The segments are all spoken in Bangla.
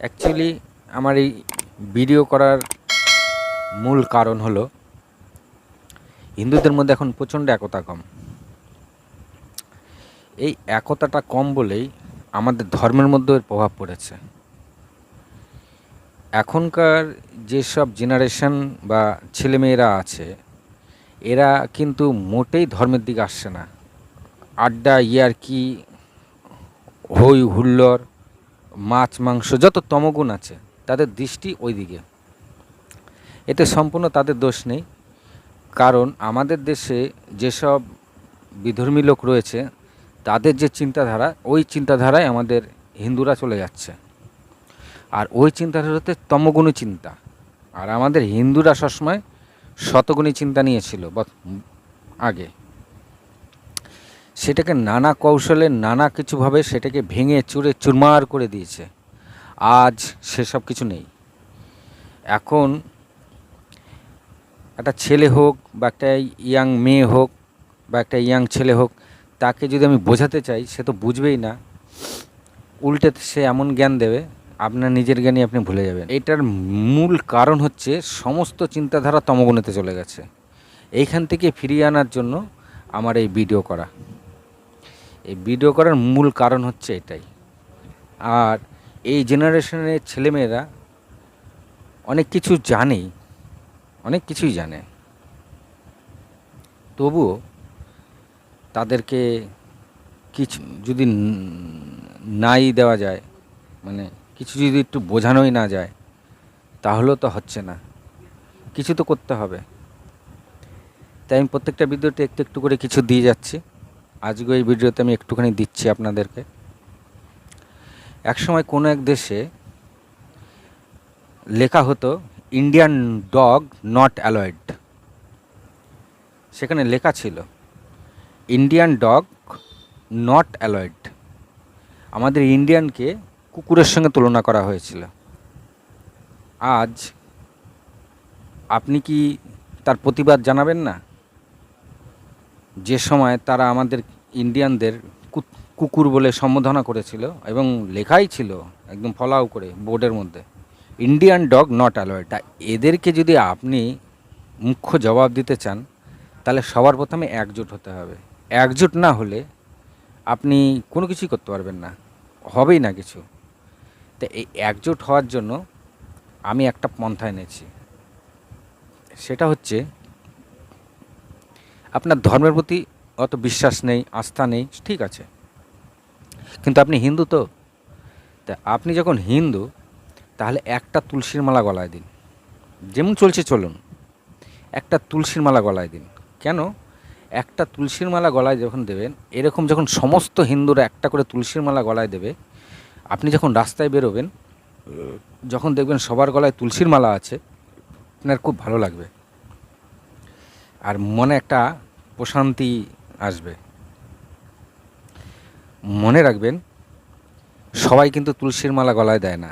অ্যাকচুয়ালি আমার এই ভিডিও করার মূল কারণ হলো হিন্দুদের মধ্যে এখন প্রচণ্ড একতা কম। এই একতাটা কম বলেই আমাদের ধর্মের মধ্যেও এর প্রভাব পড়েছে। এখনকার যেসব জেনারেশন বা ছেলেমেয়েরা আছে এরা কিন্তু মোটেই ধর্মের দিকে আসছে না। আড্ডা, ইয়ার্কি, হই হুল্লোড়, মাছ মাংস, যত তমগুণ আছে তাদের দৃষ্টি ওই দিকে। এতে সম্পূর্ণ তাদের দোষ নেই, কারণ আমাদের দেশে যেসব বিধর্মী লোক রয়েছে তাদের যে চিন্তাধারা, ওই চিন্তাধারায় আমাদের হিন্দুরা চলে যাচ্ছে। আর ওই চিন্তাধারাতে তমগুণী চিন্তা, আর আমাদের হিন্দুরা সবসময় শতগুণী চিন্তা নিয়েছিল আগে। সেটাকে নানা কৌশলে নানা কিছুভাবে সেটাকে ভেঙে চুরে চুরমার করে দিয়েছে। আজ সেসব কিছু নেই। এখন একটা ছেলে হোক বা একটা ইয়াং মেয়ে হোক বা একটা ইয়াং ছেলে হোক, তাকে যদি আমি বোঝাতে চাই সে তো বুঝবেই না। উল্টে সে এমন জ্ঞান দেবে আপনার নিজের জ্ঞানই আপনি ভুলে যাবেন। এটার মূল কারণ হচ্ছে সমস্ত চিন্তাধারা তমগুণেতে চলে গেছে। এইখান থেকে ফিরিয়ে আনার জন্য আমার এই ভিডিও করা। এই ভিডিও করার মূল কারণ হচ্ছে এটাই। আর এই জেনারেশনের ছেলেমেয়েরা অনেক কিছু জানে, অনেক কিছুই জানে, তবুও তাদেরকে কিছু যদি নাই দেওয়া যায়, মানে কিছু যদি একটু বোঝানোই না যায়, তাহলেও তো হচ্ছে না। কিছু তো করতে হবে। তাই আমি প্রত্যেকটা ভিডিওতে একটু একটু করে কিছু দিয়ে যাচ্ছি। আজকে এই ভিডিওতে আমি একটুখানি দিচ্ছি আপনাদেরকে। একসময় কোনো এক দেশে লেখা হতো ইন্ডিয়ান ডগ নট অ্যালয়েড। সেখানে লেখা ছিল ইন্ডিয়ান ডগ নট অ্যালয়েড। আমাদের ইন্ডিয়ানকে কুকুরের সঙ্গে তুলনা করা হয়েছিল। আজ আপনি কি তার প্রতিবাদ জানাবেন না? যে সময় তারা আমাদের ইন্ডিয়ানদের কুকুর বলে সম্বোধনা করেছিল এবং লেখাই ছিল একদম ফলাও করে বোর্ডের মধ্যে ইন্ডিয়ান ডগ নট অ্যালয়েড। তা এদেরকে যদি আপনি মুখ্য জবাব দিতে চান তাহলে সবার প্রথমে একজোট হতে হবে। একজোট না হলে আপনি কোনো কিছুই করতে পারবেন না, হবেই না কিছু। তো এই একজোট হওয়ার জন্য আমি একটা পন্থা এনেছি। সেটা হচ্ছে, আপনার ধর্মের প্রতি অত বিশ্বাস নেই, আস্থা নেই, ঠিক আছে, কিন্তু আপনি হিন্দু তো। তা আপনি যখন হিন্দু তাহলে একটা তুলসীর মালা গলায় দিন। যেমন চলছে চলুন, একটা তুলসীর মালা গলায় দিন। কেন? একটা তুলসীর মালা গলায় যখন দেবেন, এরকম যখন সমস্ত হিন্দুরা একটা করে তুলসীর মালা গলায় দেবে, আপনি যখন রাস্তায় বেরোবেন, যখন দেখবেন সবার গলায় তুলসীর মালা আছে, আপনার খুব ভালো লাগবে আর মনে একটা প্রশান্তি আসবে। মনে রাখবেন, সবাই কিন্তু তুলসীর মালা গলায় দেয় না।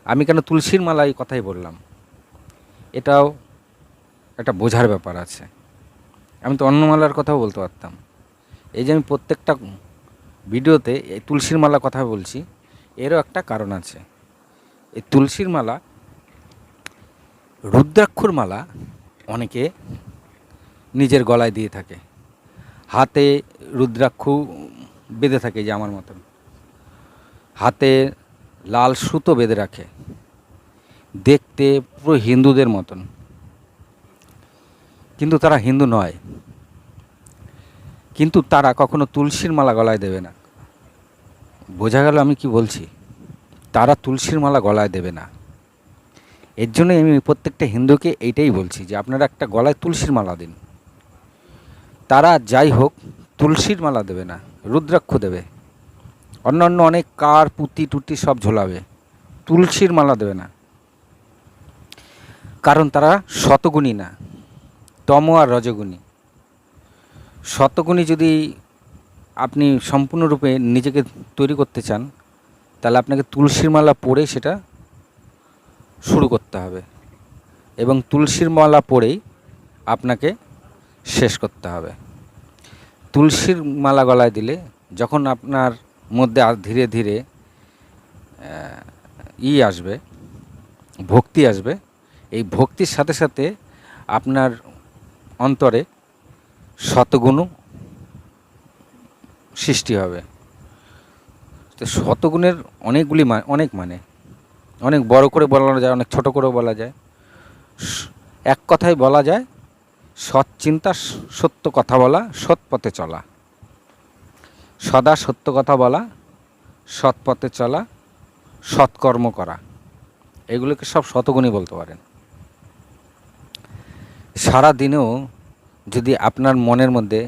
আমি কেন তুলসীর মালা এই কথাই বললাম, এটাও একটা বোঝার ব্যাপার আছে। আমি তো অন্য মালার কথাও বলতে পারতাম। এই যে আমি প্রত্যেকটা ভিডিওতে এই তুলসীর মালা কথা বলছি, এরও একটা কারণ আছে। এই তুলসীর মালা, রুদ্রাক্ষর মালা অনেকে নিজের গলায় দিয়ে থাকে, হাতে রুদ্রাক্ষ বেঁধে থাকে, যে আমার মতন হাতে লাল সুতো বেঁধে রাখে, দেখতে পুরো হিন্দুদের মতন, কিন্তু তারা হিন্দু নয়। কিন্তু তারা কখনো তুলসীর মালা গলায় দেবে না। বোঝা গেল আমি কি বলছি? তারা তুলসীর মালা গলায় দেবে না। এর জন্যই আমি প্রত্যেকটা হিন্দুকে এইটাই বলছি যে আপনারা একটা গলায় তুলসীর মালা দিন। তারা যাই হোক তুলসীর মালা দেবে না, রুদ্রাক্ষ দেবে, অন্যান্য অনেক কার পুঁতি টুতি সব ঝোলাবে, তুলসীর মালা দেবে না। কারণ তারা শতগুণী না, তম আর রজগুণী। শতগুণী যদি আপনি সম্পূর্ণরূপে নিজেকে তৈরি করতে চান, তাহলে আপনাকে তুলসীর মালা পরে সেটা শুরু করতে হবে, এবং তুলসীর মালা পরেই আপনাকে শেষ করতে হবে। তুলসীর মালা গলায় দিলে যখন আপনার মধ্যে ধীরে ধীরে আসবে, ভক্তি আসবে। এই ভক্তির সাথে সাথে আপনার অন্তরে শতগুণ সৃষ্টি হবে। তো শতগুণের অনেকগুলি অনেক অনেক বড় করে বলা যায়, অনেক ছোট করেও বলা যায়। এক কথায় বলা যায়, সৎ চিন্তা, সত্য কথা বলা, সৎ পথে চলা, সদা সত্য কথা বলা, সৎ পথে চলা, সৎকর্ম করা, এগুলোকে সব শতগুণই বলতে পারেন। সারা দিনেও যদি আপনার মনের মধ্যে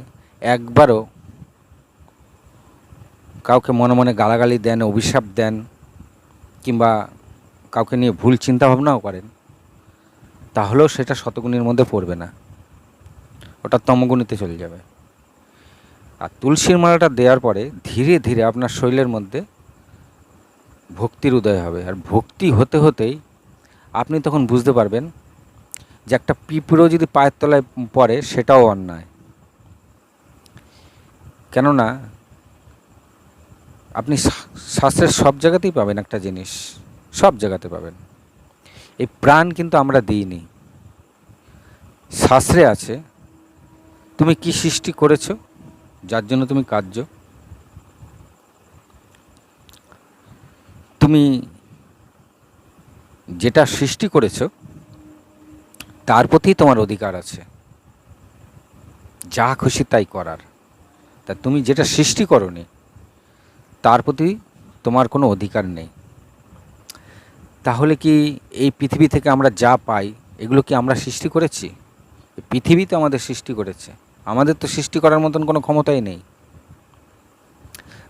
একবারও কাউকে মনে মনে গালাগালি দেন, অভিশাপ দেন, কিংবা কাউকে নিয়ে ভুল চিন্তাভাবনাও করেন, তাহলেও সেটা শতগুণের মধ্যে পড়বে না, ওটা তমগুণীতে চলে যাবে। আর তুলসীর মালাটা দেওয়ার পরে ধীরে ধীরে আপনার শরীরের মধ্যে ভক্তির উদয় হবে। আর ভক্তি হতে হতেই আপনি তখন বুঝতে পারবেন যে একটা পিঁপড়েও যদি পায়ের তলায় পড়ে সেটাও অন্যায়। কেননা আপনি শাস্ত্রের সব জায়গাতেই পাবেন একটা জিনিস, সব জায়গাতে পাবেন, এই প্রাণ কিন্তু আমরা দিইনি। শাস্ত্রে আছে, তুমি কি সৃষ্টি করেছো, যার জন্য তুমি কার্য, তুমি যেটা সৃষ্টি করেছো তার প্রতি তোমার অধিকার আছে, যা খুশি তাই করার। তা তুমি যেটা সৃষ্টি করোনি তার প্রতি তোমার কোনো অধিকার নেই। তাহলে কি এই পৃথিবী থেকে আমরা যা পাই এগুলো কি আমরা সৃষ্টি করেছি? পৃথিবী তো আমাদের সৃষ্টি করেছে, আমাদের তো সৃষ্টি করার মতন কোনো ক্ষমতাই নেই।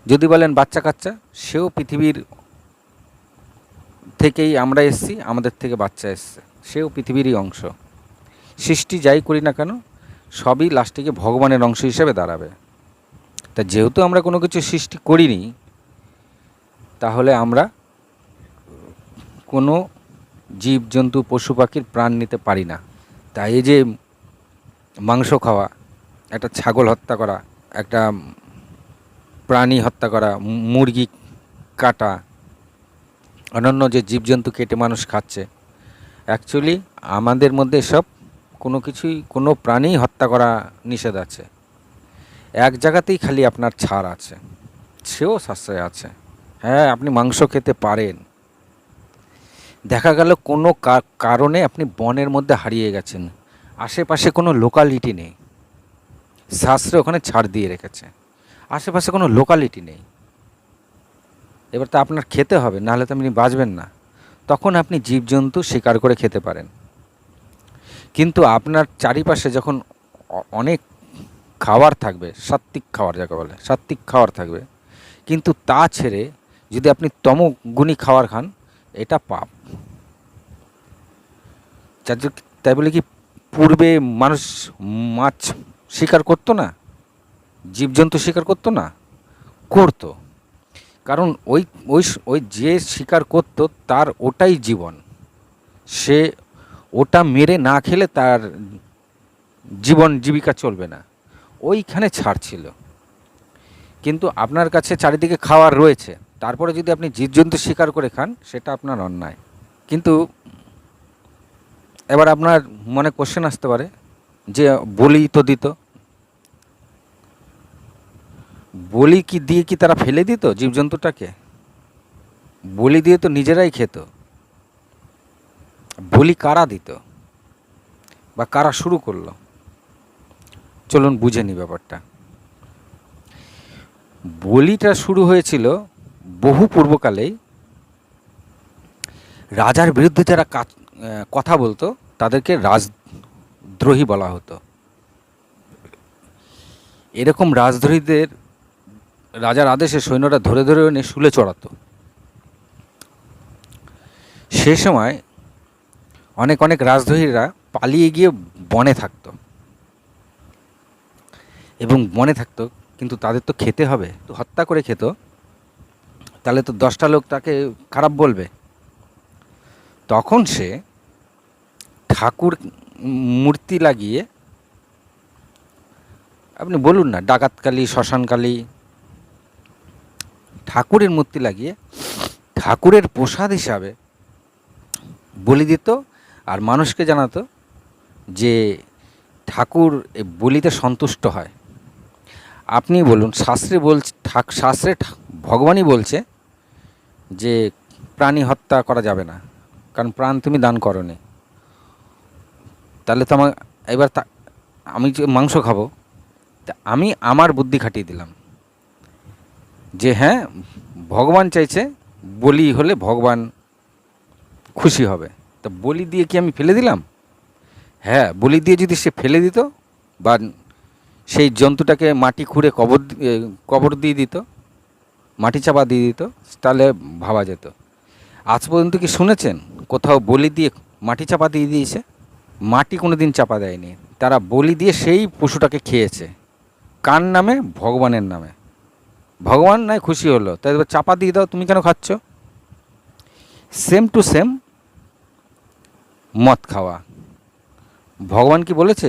যদি বলেন বাচ্চা কাচ্চা, সেও পৃথিবীর থেকেই আমরা এসেছি, আমাদের থেকে বাচ্চা এসছে, সেও পৃথিবীরই অংশ। সৃষ্টি যাই করি না কেন সবই লাস্টে গিয়ে ভগবানের অংশ হিসেবে দাঁড়াবে। তা যেহেতু আমরা কোনো কিছু সৃষ্টি করিনি, তাহলে আমরা কোনো জীবজন্তু পশু পাখির প্রাণ নিতে পারি না। তাই এই যে মাংস খাওয়া, একটা ছাগল হত্যা করা, একটা প্রাণী হত্যা করা, মুরগি কাটা, অন্যান্য যে জীবজন্তু কেটে মানুষ খাচ্ছে, অ্যাকচুয়ালি আমাদের মধ্যে এসব কোনো কিছুই, কোনো প্রাণী হত্যা করা নিষেধ আছে। এক জায়গাতেই খালি আপনার ছাড় আছে, সেও শাস্ত্রে আছে। হ্যাঁ, আপনি মাংস খেতে পারেন। দেখা গেল কোনো কারণে আপনি বনের মধ্যে হারিয়ে গেছেন, আশেপাশে কোনো লোকালিটি নেই, শাস্ত্রে ওখানে ছাড় দিয়ে রেখেছে, আশেপাশে কোনো লোকালিটি নেই। এবার তো আপনার খেতে হবে, নাহলে তো আপনি বাঁচবেন না। তখন আপনি জীবজন্তু শিকার করে খেতে পারেন। কিন্তু আপনার চারিপাশে যখন অনেক খাবার থাকবে, সাত্ত্বিক খাবার যাকে বলে, সাত্ত্বিক খাবার থাকবে, কিন্তু তা ছেড়ে যদি আপনি তমগুণী খাবার খান, এটা পাপ। তাই বলে কি পূর্বে মানুষ মাছ শিকার করতো না, জীবজন্তু শিকার করতো না? করতো, কারণ ওই ওই ওই যে শিকার করতো তার ওটাই জীবন, সে ওটা মেরে না খেলে তার জীবন জীবিকা চলবে না, ওইখানে ছাড় ছিল। কিন্তু আপনার কাছে চারিদিকে খাবার রয়েছে, তারপরে যদি আপনি জীবজন্তু শিকার করে খান, সেটা আপনার অন্যায়। কিন্তু এবার আপনার মনে কোশ্চেন আসতে পারে যে বলি তো দিত, বলি কি দিয়ে কি তারা ফেলে দিত জীবজন্তুটাকে? বলি দিয়ে তো নিজেরাই খেত। বলি কারা দিত বা কারা শুরু করলো, চলুন বুঝে নি ব্যাপারটা। বলিটা শুরু হয়েছিল বহু পূর্বকালেই। রাজার বিরুদ্ধে যারা কথা বলতো তাদেরকে রাজদ্রোহী বলা হতো। এরকম রাজদ্রোহীদের রাজার আদেশে সৈন্যরা ধরে ধরে এনে শুলে চড়াতো। সে সময় অনেক অনেক রাজদ্রোহীরা পালিয়ে গিয়ে বনে থাকতো, এবং বনে থাকতো, কিন্তু তাদের তো খেতে হবে, তো হত্যা করে খেত, তাহলে তো 10টা লোক তাকে খারাপ বলবে। তখন সে ঠাকুর মূর্তি লাগিয়ে, আপনি বলুন না ডাকাতকালী, শ্মশানকালী, ঠাকুরের মূর্তি লাগিয়ে ঠাকুরের প্রসাদ হিসাবে বলি দিত, আর মানুষকে জানাতো যে ঠাকুর এই বলিতে সন্তুষ্ট হয়। আপনি বলুন, শাস্ত্রে বলছে, শাস্ত্রে ভগবানই বলছে যে প্রাণী হত্যা করা যাবে না, কারণ প্রাণ তুমি দান করনি। তাহলে তো আমার এবার আমি যে মাংস খাবো, তা আমি আমার বুদ্ধি খাটিয়ে দিলাম যে হ্যাঁ, ভগবান চাইছে বলি হলে ভগবান খুশি হবে, তা বলি দিয়ে কি আমি ফেলে দিলাম? হ্যাঁ, বলি দিয়ে যদি সে ফেলে দিত বা সেই জন্তুটাকে মাটি খুঁড়ে কবর দিয়ে দিত, মাটি চাপা দিয়ে দিত, তাহলে ভাবা যেত। আজ পর্যন্ত কি শুনেছেন কোথাও বলি দিয়ে মাটি চাপা দিয়ে দিয়েছে? মাটি কোনো দিন চাপা দেয়নি, তারা বলি দিয়ে সেই পশুটাকে খেয়েছে। কার নামে? ভগবানের নামে। ভগবান নয় খুশি হলো, তাই এবার চাপা দিয়ে দাও, তুমি কেন খাচ্ছ? সেম টু সেম মদ খাওয়া। ভগবান কি বলেছে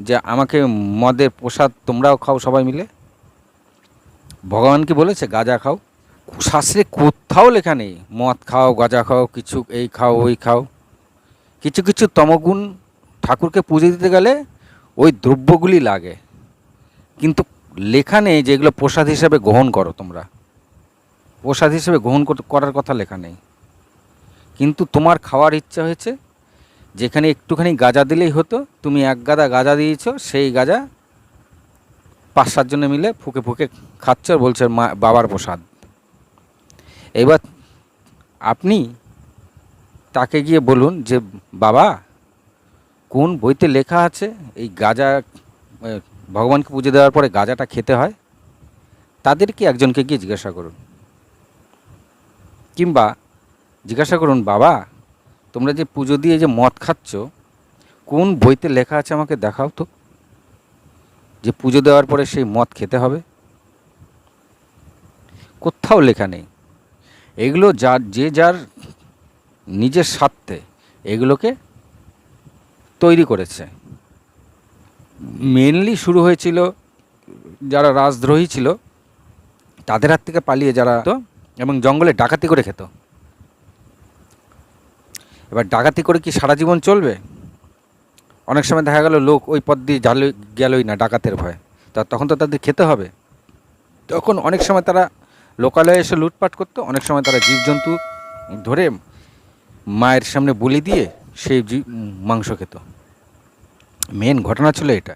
যে আমাকে মদের প্রসাদ তোমরাও খাও সবাই মিলে? ভগবান কি বলেছে গাঁজা খাও? শাস্ত্রে কোথাও লেখা নেই মদ খাও, গাঁজা খাও, কিছু এই খাও ওই খাও। কিছু কিছু তমগুণ ঠাকুরকে পুজো দিতে গেলে ওই দ্রব্যগুলি লাগে, কিন্তু লেখা নেই যে এগুলো প্রসাদ হিসেবে গ্রহণ করো তোমরা। প্রসাদ হিসেবে গ্রহণ করার কথা লেখা নেই, কিন্তু তোমার খাওয়ার ইচ্ছা হয়েছে, যেখানে একটুখানি গাঁজা দিলেই হতো, তুমি এক গাদা গাঁজা দিয়েছো, সেই গাঁজা 5-7 জনে মিলে ফুকে ফুকে খাচ্ছ আর বলছে মা বাবার প্রসাদ। এবার আপনি তাকে গিয়ে বলুন যে বাবা, কোন বইতে লেখা আছে এই গাঁজা ভগবানকে পুজো দেওয়ার পরে গাঁজাটা খেতে হয়? তাদেরকে একজনকে গিয়ে জিজ্ঞাসা করুন, কিংবা জিজ্ঞাসা করুন বাবা, তোমরা যে পুজো দিয়ে যে মদ খাচ্ছ, কোন বইতে লেখা আছে আমাকে দেখাও তো যে পুজো দেওয়ার পরে সেই মদ খেতে হবে। কোথাও লেখা নেই। এগুলো যার নিজের স্বার্থে এগুলোকে তৈরি করেছে। মেনলি শুরু হয়েছিল যারা রাজদ্রোহী ছিল তাদের হাত থেকে পালিয়ে যারা তো, এবং জঙ্গলে ডাকাতি করে খেত। এবার ডাকাতি করে কি সারা জীবন চলবে? অনেক সময় দেখা গেল লোক ওই পথ দিয়ে গেলই না ডাকাতের ভয়, তখন তো তাদের খেতে হবে। তখন অনেক সময় তারা লোকালয়ে এসে লুটপাট করতো, অনেক সময় তারা জীবজন্তু ধরে মায়ের সামনে বলি দিয়ে সেই মাংস খেত। মেন ঘটনা ছিল এটা।